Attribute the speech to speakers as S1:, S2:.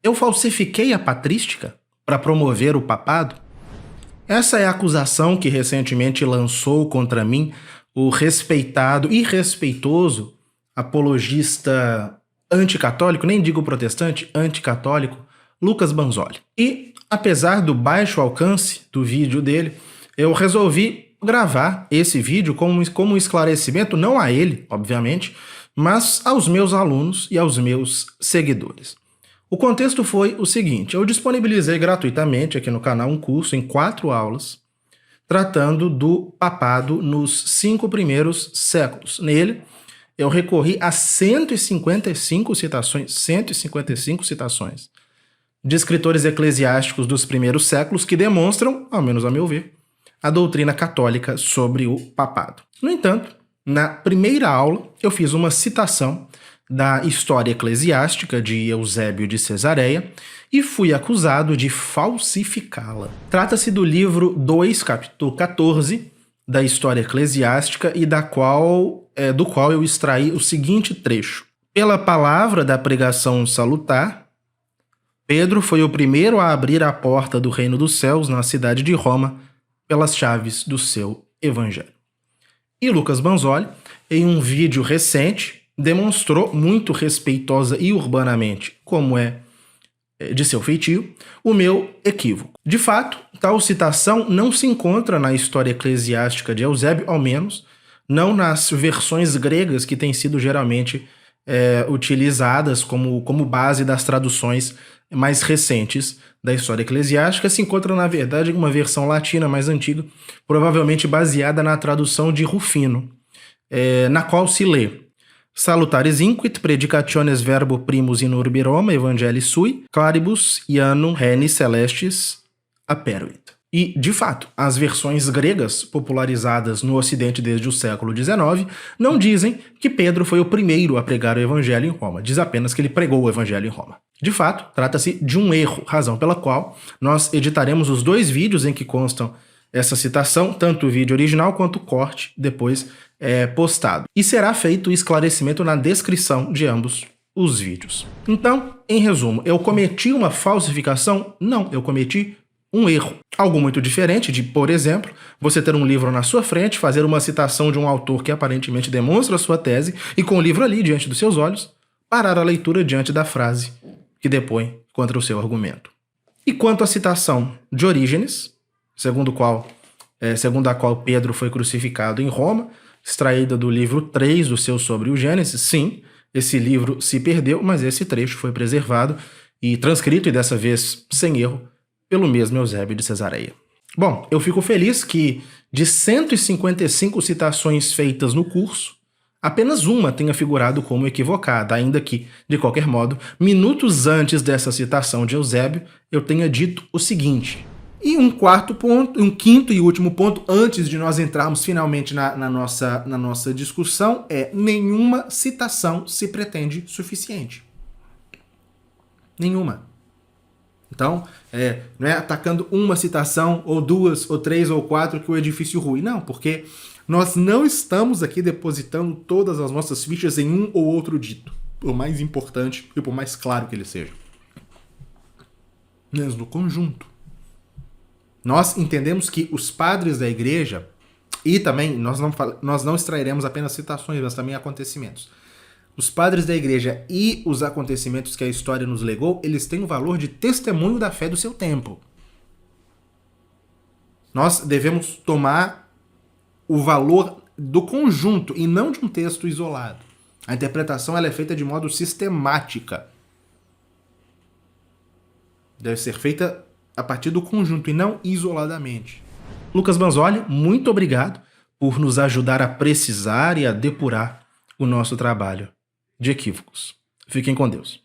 S1: Eu falsifiquei a patrística para promover o papado? Essa é a acusação que recentemente lançou contra mim o respeitado e respeitoso apologista anticatólico, nem digo protestante, anticatólico, Lucas Banzoli. E, apesar do baixo alcance do vídeo dele, eu resolvi gravar esse vídeo como um esclarecimento, não a ele, obviamente, mas aos meus alunos e aos meus seguidores. O contexto foi o seguinte: eu disponibilizei gratuitamente aqui no canal um curso em 4 aulas, tratando do papado nos 5 primeiros séculos. Nele, eu recorri a 155 citações de escritores eclesiásticos dos primeiros séculos que demonstram, ao menos a meu ver, a doutrina católica sobre o papado. No entanto, na primeira aula, eu fiz uma citação da História Eclesiástica de Eusébio de Cesareia e fui acusado de falsificá-la. Trata-se do livro 2, capítulo 14, da História Eclesiástica e do qual eu extraí o seguinte trecho. Pela palavra da pregação salutar, Pedro foi o primeiro a abrir a porta do reino dos céus na cidade de Roma pelas chaves do seu evangelho. E Lucas Banzoli, em um vídeo recente, demonstrou muito respeitosa e urbanamente, como é de seu feitio, o meu equívoco. De fato, tal citação não se encontra na História Eclesiástica de Eusébio, ao menos não nas versões gregas que têm sido geralmente utilizadas como base das traduções mais recentes da História Eclesiástica. Se encontra, na verdade, uma versão latina mais antiga, provavelmente baseada na tradução de Rufino, na qual se lê: Salutares inquit predicationes verbo primus in urbi Roma evangelii sui, claribus iannum reni celestis aperuit. E, de fato, as versões gregas popularizadas no Ocidente desde o século XIX não dizem que Pedro foi o primeiro a pregar o evangelho em Roma, diz apenas que ele pregou o evangelho em Roma. De fato, trata-se de um erro, razão pela qual nós editaremos os 2 vídeos em que constam essa citação, tanto o vídeo original quanto o corte depois postado. E será feito o esclarecimento na descrição de ambos os vídeos. Então, em resumo, eu cometi uma falsificação? Não, eu cometi um erro. Algo muito diferente de, por exemplo, você ter um livro na sua frente, fazer uma citação de um autor que aparentemente demonstra a sua tese e, com o livro ali diante dos seus olhos, parar a leitura diante da frase que depõe contra o seu argumento. E quanto à citação de Orígenes, segundo a qual Pedro foi crucificado em Roma, extraída do livro 3 do seu Sobre o Gênesis, sim, esse livro se perdeu, mas esse trecho foi preservado e transcrito, e dessa vez sem erro, pelo mesmo Eusébio de Cesareia. Bom, eu fico feliz que de 155 citações feitas no curso, apenas uma tenha figurado como equivocada, ainda que, de qualquer modo, minutos antes dessa citação de Eusébio, eu tenha dito o seguinte. E um quinto e último ponto, antes de nós entrarmos finalmente na nossa discussão, é: nenhuma citação se pretende suficiente. Nenhuma. Então, não é atacando uma citação, ou 2, ou 3, ou 4 que o edifício rui. Não, porque nós não estamos aqui depositando todas as nossas fichas em um ou outro dito, por mais importante e por mais claro que ele seja. Mas no conjunto. Nós entendemos que os padres da igreja, e também nós não extrairemos apenas citações, mas também acontecimentos. Os padres da igreja e os acontecimentos que a história nos legou, eles têm o valor de testemunho da fé do seu tempo. Nós devemos tomar o valor do conjunto e não de um texto isolado. A interpretação ela é feita de modo sistemática. Deve ser feita a partir do conjunto e não isoladamente. Lucas Banzoli, muito obrigado por nos ajudar a precisar e a depurar o nosso trabalho de equívocos. Fiquem com Deus.